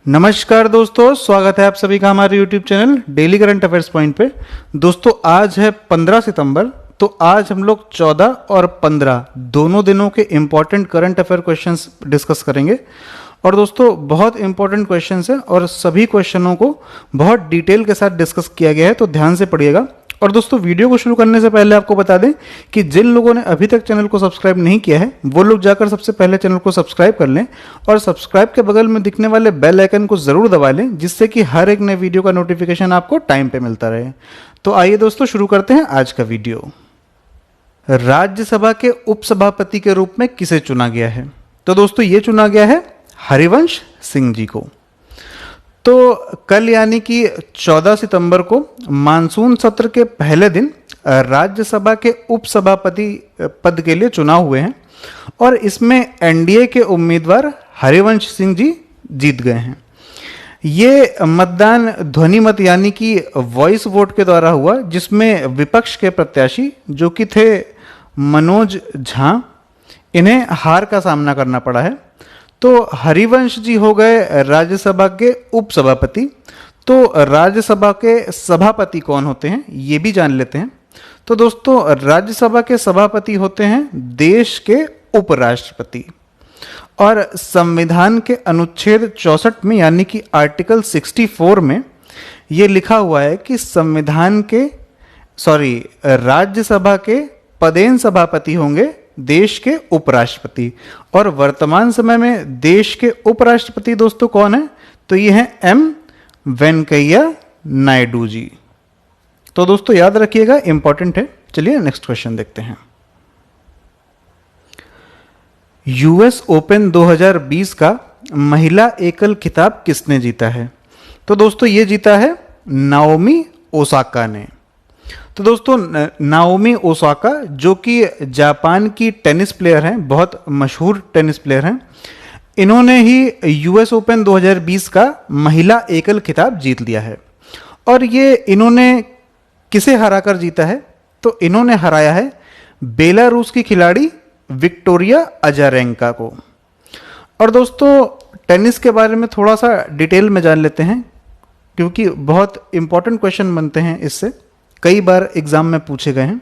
नमस्कार दोस्तों, स्वागत है आप सभी का हमारे YouTube channel daily current affairs point पे। दोस्तों आज है 15 सितंबर, तो आज हम लोग 14 और 15 दोनों दिनों के important current affair questions discuss करेंगे। और दोस्तों बहुत इंपॉर्टेंट क्वेश्चंस हैं और सभी क्वेश्चनों को बहुत डिटेल के साथ डिस्कस किया गया है, तो ध्यान से पढ़िएगा। और दोस्तों वीडियो को शुरू करने से पहले आपको बता दें कि जिन लोगों ने अभी तक चैनल को सब्सक्राइब नहीं किया है वो लोग जाकर सबसे पहले चैनल को सब्सक्राइब कर लें और सब्सक्राइब के बगल में दिखने वाले बेल आइकन को जरूर दबा लें, जिससे कि हर एक नए वीडियो का नोटिफिकेशन आपको टाइम पे मिलता रहे। तो आइए दोस्तों शुरू करते हैं आज का वीडियो। राज्यसभा के उपसभापति के रूप में किसे चुना गया है? तो दोस्तों ये चुना गया है हरिवंश सिंह जी को। तो कल यानी कि 14 सितंबर को मानसून सत्र के पहले दिन राज्यसभा के उपसभापति पद के लिए चुनाव हुए हैं और इसमें एनडीए के उम्मीदवार हरिवंश सिंह जी जीत गए हैं। ये मतदान ध्वनि मत यानी कि वॉइस वोट के द्वारा हुआ, जिसमें विपक्ष के प्रत्याशी जो कि थे मनोज झा, इन्हें हार का सामना करना पड़ा है। तो हरिवंश जी हो गए राज्यसभा के उपसभापति। तो राज्यसभा के सभापति कौन होते हैं ये भी जान लेते हैं। तो दोस्तों राज्यसभा के सभापति होते हैं देश के उपराष्ट्रपति। और संविधान के अनुच्छेद 64 में यानी कि आर्टिकल 64 में ये लिखा हुआ है कि राज्यसभा के पदेन सभापति होंगे देश के उपराष्ट्रपति। और वर्तमान समय में देश के उपराष्ट्रपति दोस्तों कौन है? तो ये हैं एम वेंकैया नायडू जी। तो दोस्तों याद रखिएगा, इंपॉर्टेंट है। चलिए नेक्स्ट क्वेश्चन देखते हैं। यूएस ओपन 2020 का महिला एकल खिताब किसने जीता है? तो दोस्तों ये जीता है नाओमी ओसाका ने। तो दोस्तों नाओमी ओसाका जो कि जापान की टेनिस प्लेयर हैं, बहुत मशहूर टेनिस प्लेयर हैं, इन्होंने ही यूएस ओपन 2020 का महिला एकल खिताब जीत लिया है। और ये इन्होंने किसे हराकर जीता है? तो इन्होंने हराया है बेलारूस की खिलाड़ी विक्टोरिया अजारेंका को। और दोस्तों टेनिस के बारे में थोड़ा सा डिटेल में जान लेते हैं, क्योंकि बहुत इंपॉर्टेंट क्वेश्चन बनते हैं इससे, कई बार एग्जाम में पूछे गए हैं।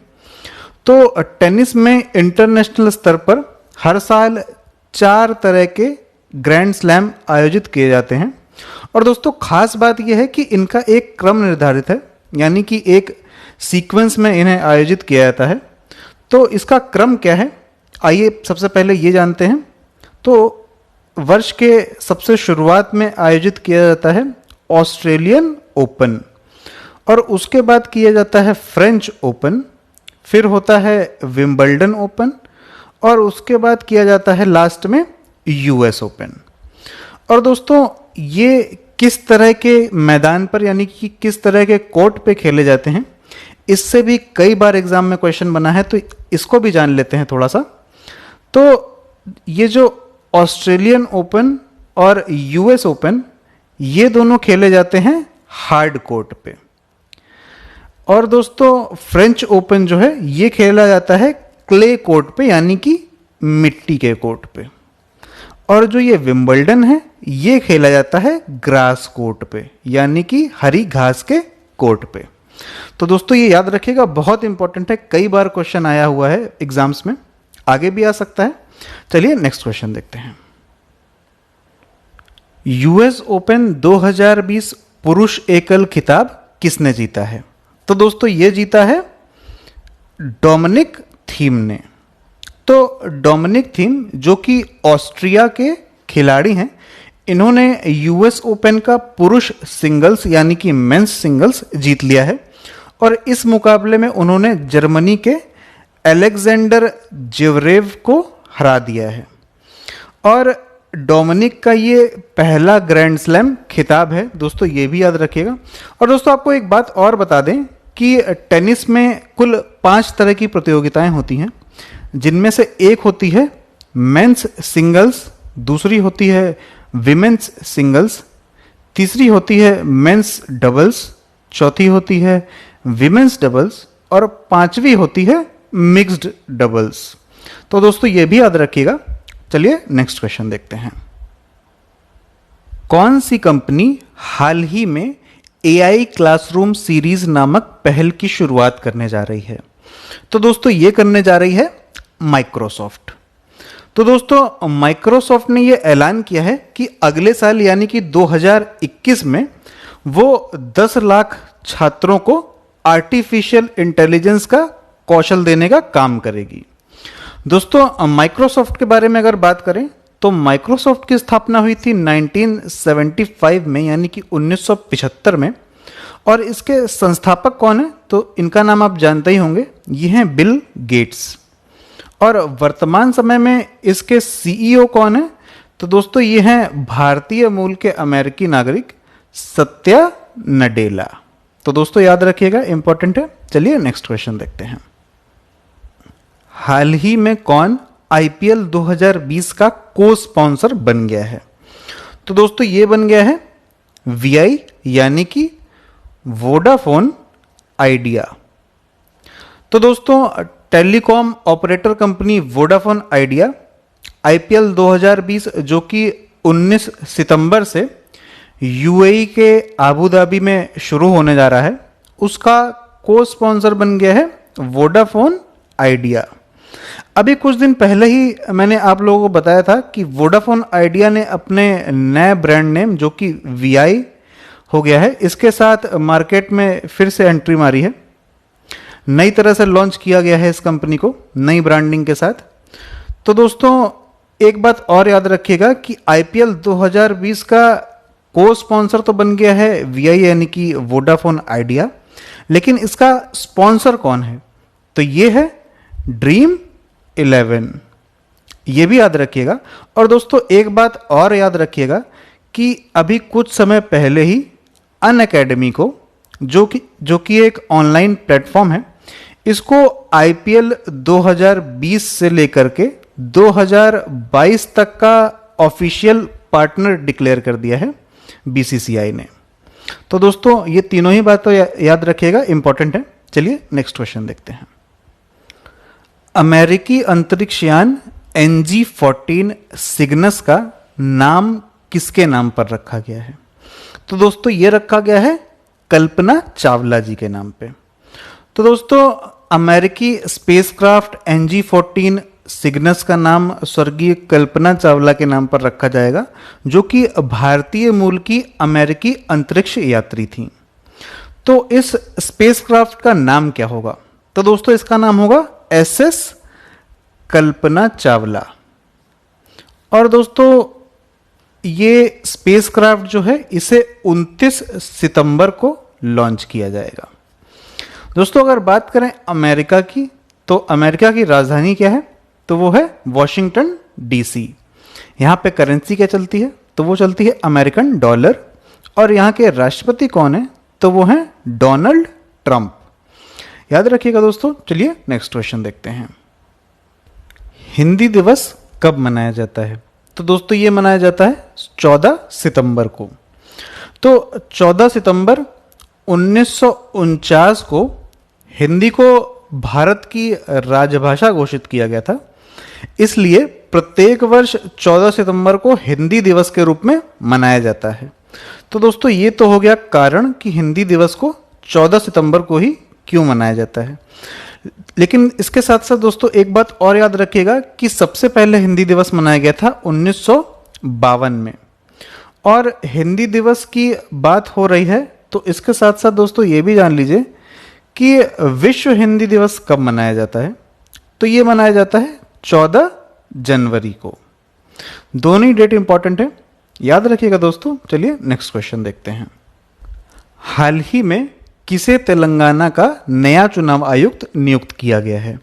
तो टेनिस में इंटरनेशनल स्तर पर हर साल 4 तरह के ग्रैंड स्लैम आयोजित किए जाते हैं। और दोस्तों खास बात यह है कि इनका एक क्रम निर्धारित है, यानी कि एक सीक्वेंस में इन्हें आयोजित किया जाता है। तो इसका क्रम क्या है, आइए सबसे पहले ये जानते हैं। तो वर्ष के सबसे शुरुआत में आयोजित किया जाता है ऑस्ट्रेलियन ओपन, और उसके बाद किया जाता है फ्रेंच ओपन, फिर होता है विंबलडन ओपन, और उसके बाद किया जाता है लास्ट में यूएस ओपन। और दोस्तों ये किस तरह के मैदान पर यानी कि किस तरह के कोर्ट पे खेले जाते हैं, इससे भी कई बार एग्जाम में क्वेश्चन बना है, तो इसको भी जान लेते हैं थोड़ा सा। तो ये जो ऑस्ट्रेलियन ओपन और यूएस ओपन, ये दोनों खेले जाते हैं हार्ड कोर्ट पे। और दोस्तों फ्रेंच ओपन जो है ये खेला जाता है क्ले कोर्ट पे यानी कि मिट्टी के कोर्ट पे। और जो ये विंबलडन है ये खेला जाता है ग्रास कोर्ट पे यानी कि हरी घास के कोर्ट पे। तो दोस्तों ये याद रखिएगा, बहुत इंपॉर्टेंट है, कई बार क्वेश्चन आया हुआ है एग्जाम्स में, आगे भी आ सकता है। चलिए नेक्स्ट क्वेश्चन देखते हैं। यूएस ओपन 2020 पुरुष एकल खिताब किसने जीता है? तो दोस्तों ये जीता है डोमिनिक थीम ने। तो डोमिनिक थीम जो कि ऑस्ट्रिया के खिलाड़ी हैं, इन्होंने यूएस ओपन का पुरुष सिंगल्स यानी कि मेंस सिंगल्स जीत लिया है। और इस मुकाबले में उन्होंने जर्मनी के अलेक्जेंडर ज्वेरेव को हरा दिया है। और डोमिनिक का ये पहला ग्रैंड स्लैम खिताब है दोस्तों, ये भी याद रखिएगा। और दोस्तों आपको एक बात और बता दें कि टेनिस में कुल 5 तरह की प्रतियोगिताएं होती हैं, जिनमें से एक होती है मेंस सिंगल्स, दूसरी होती है विमेंस सिंगल्स, तीसरी होती है मेंस डबल्स, चौथी होती है विमेंस डबल्स, और 5वीं होती है मिक्स्ड डबल्स। तो दोस्तों ये भी याद रखिएगा। चलिए नेक्स्ट क्वेश्चन देखते हैं। कौन सी कंपनी हाल ही में एआई क्लासरूम सीरीज नामक पहल की शुरुआत करने जा रही है? तो दोस्तों ये करने जा रही है माइक्रोसॉफ्ट। तो दोस्तों माइक्रोसॉफ्ट ने ये ऐलान किया है कि अगले साल यानी कि 2021 में वो 10 लाख छात्रों को आर्टिफिशियल इंटेलिजेंस का कौशल देने का काम करेगी। दोस्तों माइक्रोसॉफ्ट के बारे में अगर बात करें तो माइक्रोसॉफ्ट की स्थापना हुई थी 1975 में यानी कि 1975 में। और इसके संस्थापक कौन है? तो इनका नाम आप जानते ही होंगे, ये हैं बिल गेट्स। और वर्तमान समय में इसके सीईओ कौन है? तो दोस्तों ये हैं भारतीय मूल के अमेरिकी नागरिक सत्या नडेला। तो दोस्तों याद रखिएगा, इंपॉर्टेंट है। चलिए नेक्स्ट क्वेश्चन देखते हैं। हाल ही में कौन आईपीएल 2020 का को स्पॉन्सर बन गया है? तो दोस्तों ये बन गया है वीआई यानी कि वोडाफोन आइडिया। तो दोस्तों telecom operator company Vodafone idea IPL 2020 जो कि 19 सितंबर से यूएई के आबू धाबी में शुरू होने जा रहा है, उसका को स्पॉन्सर बन गया है वोडाफोन आइडिया। अभी कुछ दिन पहले ही मैंने आप लोगों को बताया था कि वोडाफोन आइडिया ने अपने नए ब्रांड नेम जो कि वीआई हो गया है, इसके साथ मार्केट में फिर से एंट्री मारी है। नई तरह से लॉन्च किया गया है इस कंपनी को नई ब्रांडिंग के साथ। तो दोस्तों एक बात और याद रखिएगा कि आईपीएल 2020 का को स्पॉन्सर तो बन गया है वीआई यानी कि वोडाफोन आइडिया, लेकिन इसका स्पॉन्सर कौन है? तो ये है ड्रीम 11। ये भी याद रखिएगा। और दोस्तों एक बात और याद रखिएगा कि अभी कुछ समय पहले ही अनअकैडमी को जो कि एक ऑनलाइन प्लेटफॉर्म है, इसको आईपीएल 2020 से लेकर के 2022 तक का ऑफिशियल पार्टनर डिक्लेयर कर दिया है बीसीसीआई ने। तो दोस्तों ये तीनों ही बातें याद रखिएगा, इंपॉर्टेंट है। चलिए नेक्स्ट क्वेश्चन देखते हैं। अमेरिकी अंतरिक्ष यान NG-14 सिग्नस का नाम किसके नाम पर रखा गया है? तो दोस्तों ये रखा गया है कल्पना चावला जी के नाम पे। तो दोस्तों अमेरिकी स्पेसक्राफ्ट NG-14 सिग्नस का नाम स्वर्गीय कल्पना चावला के नाम पर रखा जाएगा, जो कि भारतीय मूल की अमेरिकी अंतरिक्ष यात्री थी। तो इस स्पेसक्राफ्ट का नाम क्या होगा? तो दोस्तों इसका नाम होगा SS कल्पना चावला। और दोस्तों ये स्पेसक्राफ्ट जो है इसे 29 सितंबर को लॉन्च किया जाएगा। दोस्तों अगर बात करें अमेरिका की, तो अमेरिका की राजधानी क्या है? तो वो है वॉशिंगटन डीसी। यहाँ पे करेंसी क्या चलती है? तो वो चलती है अमेरिकन डॉलर। और यहाँ के राष्ट्रपति कौन है? तो वो हैं डोनाल्ड ट्रंप। याद रखिएगा दोस्तों। चलिए नेक्स्ट क्वेश्चन देखते हैं। हिंदी दिवस कब मनाया जाता है? तो दोस्तों ये मनाया जाता है 14 सितंबर को। तो 14 सितंबर 1949 को हिंदी को भारत की राजभाषा घोषित किया गया था, इसलिए प्रत्येक वर्ष 14 सितंबर को हिंदी दिवस के रूप में मनाया जाता है। तो दोस्तों ये तो हो गया कारण कि हिंदी दिवस को 14 सितंबर को ही क्यों मनाया जाता है। लेकिन इसके साथ साथ दोस्तों एक बात और याद रखिएगा कि सबसे पहले हिंदी दिवस मनाया गया था 1952 में। और हिंदी दिवस की बात हो रही है तो इसके साथ साथ दोस्तों ये भी जान लीजिए कि विश्व हिंदी दिवस कब मनाया जाता है? तो ये मनाया जाता है 14 जनवरी को। दोनों ही डेट इंपॉर्टेंट है, याद रखिएगा दोस्तों। चलिए नेक्स्ट क्वेश्चन देखते हैं। हाल ही में किसे तेलंगाना का नया चुनाव आयुक्त नियुक्त किया गया है?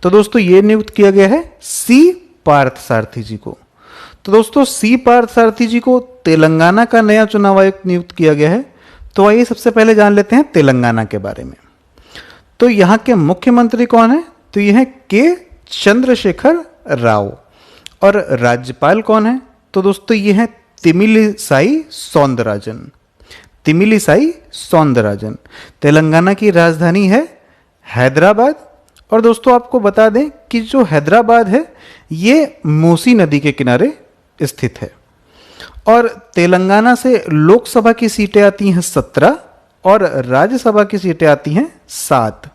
तो दोस्तों ये नियुक्त किया गया है सी पार्थसारथी जी को। तो दोस्तों सी पार्थसारथी जी को तेलंगाना का नया चुनाव आयुक्त नियुक्त किया गया है। तो आइए सबसे पहले जान लेते हैं तेलंगाना के बारे में। तो यहाँ के मुख्यमंत्री कौन है? तो ये है के चंद्रशेखर राव। और राज्यपाल कौन है? तो दोस्तों ये है तिमिलिसाई सौंदरराजन। तिमिलिसाई सौंदरराजन। तेलंगाना की राजधानी है हैदराबाद। और दोस्तों आपको बता दें कि जो हैदराबाद है ये मूसी नदी के किनारे स्थित है। और तेलंगाना से लोकसभा की सीटें आती हैं 17 और राज्यसभा की सीटें आती हैं 7।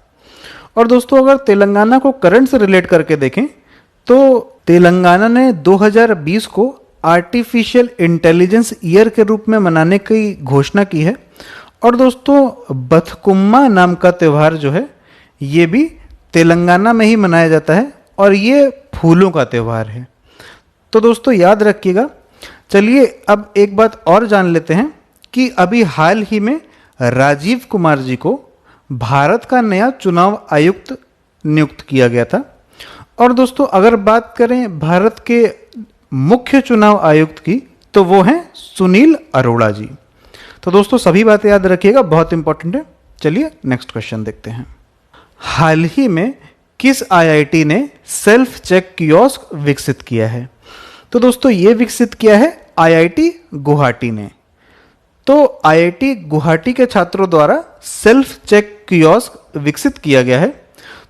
और दोस्तों अगर तेलंगाना को करंट से रिलेट करके देखें तो तेलंगाना ने 2020 को आर्टिफिशियल इंटेलिजेंस ईयर के रूप में मनाने की घोषणा की है। और दोस्तों बथकुम्मा नाम का त्यौहार जो है ये भी तेलंगाना में ही मनाया जाता है और ये फूलों का त्यौहार है। तो दोस्तों याद रखिएगा। चलिए अब एक बात और जान लेते हैं कि अभी हाल ही में राजीव कुमार जी को भारत का नया चुनाव आयुक्त नियुक्त किया गया था। और दोस्तों अगर बात करें भारत के मुख्य चुनाव आयुक्त की तो वो हैं सुनील अरोड़ा जी। तो दोस्तों सभी बातें याद रखिएगा, बहुत इंपॉर्टेंट है। चलिए नेक्स्ट क्वेश्चन देखते हैं। हाल ही में किस आईआईटी ने सेल्फ चेक कियोस्क विकसित किया है? तो दोस्तों ये विकसित किया है आईआईटी गुवाहाटी ने। तो आईआईटी गुवाहाटी के छात्रों द्वारा सेल्फ चेक कियोस्क विकसित किया गया है।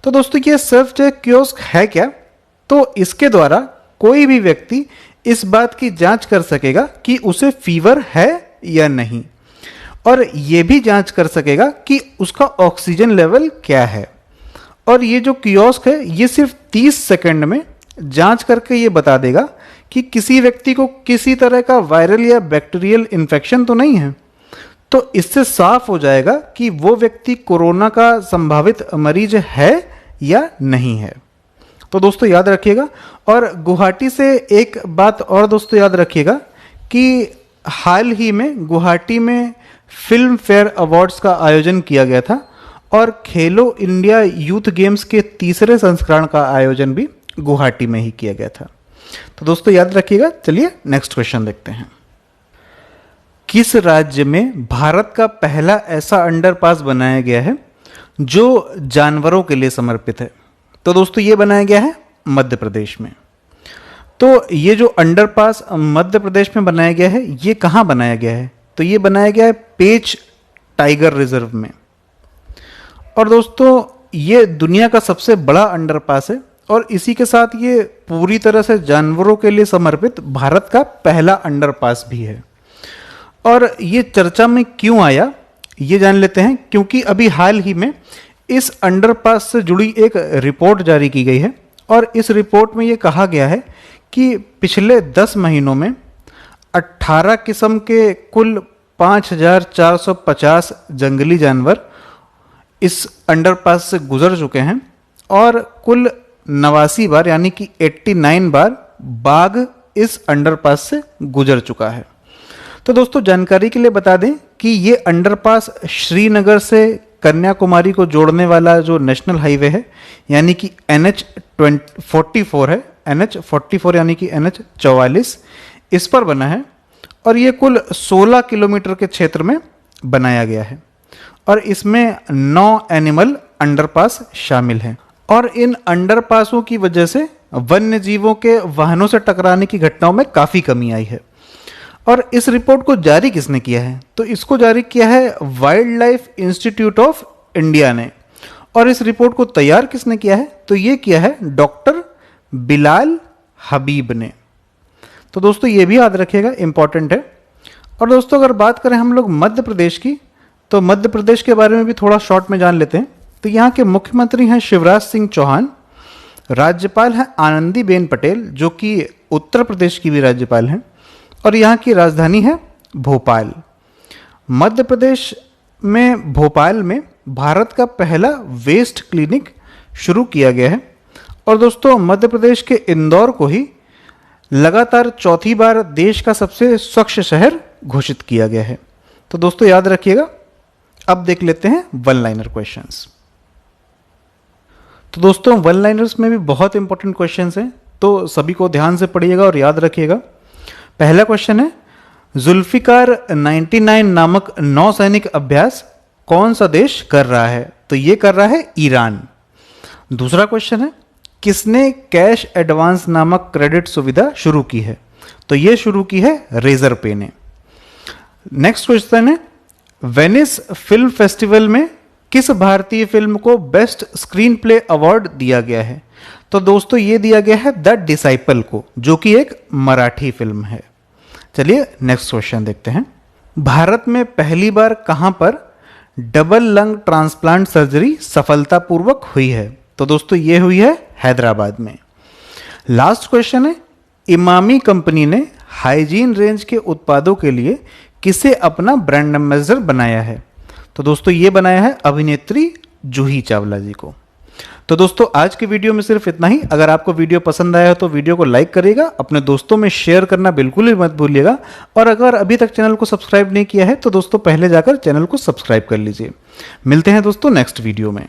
तो दोस्तों ये सेल्फ चेक कियोस्क है क्या? तो इसके द्वारा कोई भी व्यक्ति इस बात की जांच कर सकेगा कि उसे फीवर है या नहीं, और ये भी जांच कर सकेगा कि उसका ऑक्सीजन लेवल क्या है। और ये जो कियोस्क है ये सिर्फ 30 सेकंड में जांच करके ये बता देगा कि किसी व्यक्ति को किसी तरह का वायरल या बैक्टीरियल इन्फेक्शन तो नहीं है। तो इससे साफ हो जाएगा कि वो व्यक्ति कोरोना का संभावित मरीज है या नहीं है। तो दोस्तों याद रखिएगा। और गुवाहाटी से एक बात और दोस्तों याद रखिएगा कि हाल ही में गुवाहाटी में फिल्म फेयर अवार्ड्स का आयोजन किया गया था और खेलो इंडिया यूथ गेम्स के तीसरे संस्करण का आयोजन भी गुवाहाटी में ही किया गया था। तो दोस्तों याद रखिएगा। चलिए नेक्स्ट क्वेश्चन देखते हैं। किस राज्य में भारत का पहला ऐसा अंडरपास बनाया गया है जो जानवरों के लिए समर्पित है? तो दोस्तों ये बनाया गया है मध्य प्रदेश में। तो ये जो अंडरपास मध्य प्रदेश में बनाया गया है ये कहाँ बनाया गया है? तो ये बनाया गया है पेंच टाइगर रिजर्व में। और दोस्तों ये दुनिया का सबसे बड़ा अंडरपास है और इसी के साथ ये पूरी तरह से जानवरों के लिए समर्पित भारत का पहला अंडरपास भी है। और ये चर्चा में क्यों आया ये जान लेते हैं, क्योंकि अभी हाल ही में इस अंडरपास से जुड़ी एक रिपोर्ट जारी की गई है और इस रिपोर्ट में ये कहा गया है कि पिछले 10 महीनों में 18 किस्म के कुल 5450 जंगली जानवर इस अंडरपास से गुजर चुके हैं और कुल 89 बार यानी कि 89 बार बाघ इस अंडरपास से गुजर चुका है। तो दोस्तों जानकारी के लिए बता दें कि ये अंडरपास श्रीनगर से कन्याकुमारी को जोड़ने वाला जो नेशनल हाईवे है यानी कि NH44 है, NH44 यानी कि NH44 इस पर बना है और ये कुल 16 किलोमीटर के क्षेत्र में बनाया गया है और इसमें 9 एनिमल अंडरपास शामिल हैं। और इन अंडरपासों की वजह से वन्य जीवों के वाहनों से टकराने की घटनाओं में काफ़ी कमी आई है। और इस रिपोर्ट को जारी किसने किया है? तो इसको जारी किया है wild life institute of India ने। और इस रिपोर्ट को तैयार किसने किया है? तो ये किया है डॉक्टर बिलाल हबीब ने। तो दोस्तों ये भी याद रखिएगा, इंपॉर्टेंट है। और दोस्तों अगर बात करें हम लोग मध्य प्रदेश की, तो मध्य प्रदेश के बारे में भी थोड़ा शॉर्ट में जान लेते हैं। तो यहाँ के मुख्यमंत्री हैं शिवराज सिंह चौहान, राज्यपाल हैं आनंदीबेन पटेल जो कि उत्तर प्रदेश की भी राज्यपाल हैं, और यहाँ की राजधानी है भोपाल। मध्य प्रदेश में भोपाल में भारत का पहला वेस्ट क्लिनिक शुरू किया गया है। और दोस्तों मध्य प्रदेश के इंदौर को ही लगातार चौथी बार देश का सबसे स्वच्छ शहर घोषित किया गया है। तो दोस्तों याद रखिएगा। अब देख लेते हैं वन लाइनर क्वेश्चंस। तो दोस्तों वन लाइनर्स में भी बहुत इंपॉर्टेंट क्वेश्चंस हैं, तो सभी को ध्यान से पढ़िएगा और याद रखिएगा। पहला क्वेश्चन है, जुल्फिकार 99 नामक नौसैनिक अभ्यास कौन सा देश कर रहा है? तो ये कर रहा है ईरान। दूसरा क्वेश्चन है, किसने कैश एडवांस नामक क्रेडिट सुविधा शुरू की है? तो ये शुरू की है रेजर पे ने। नेक्स्ट क्वेश्चन है, वेनिस फिल्म फेस्टिवल में किस भारतीय फिल्म को बेस्ट स्क्रीन प्ले अवार्ड दिया गया है? तो दोस्तों ये दिया गया है द डिसाइपल को, जो कि एक मराठी फिल्म है। चलिए नेक्स्ट क्वेश्चन देखते हैं। भारत में पहली बार कहां पर डबल लंग ट्रांसप्लांट सर्जरी सफलतापूर्वक हुई है? तो दोस्तों ये हुई है हैदराबाद में। लास्ट क्वेश्चन है, इमामी कंपनी ने हाइजीन रेंज के उत्पादों के लिए किसे अपना ब्रांड एम्बेसडर बनाया है? तो दोस्तों ये बनाया है अभिनेत्री जूही चावला जी को। तो दोस्तों आज की वीडियो में सिर्फ इतना ही। अगर आपको वीडियो पसंद आया हो तो वीडियो को लाइक करिएगा, अपने दोस्तों में शेयर करना बिल्कुल भी मत भूलिएगा, और अगर अभी तक चैनल को सब्सक्राइब नहीं किया है तो दोस्तों पहले जाकर चैनल को सब्सक्राइब कर लीजिए। मिलते हैं दोस्तों नेक्स्ट वीडियो में।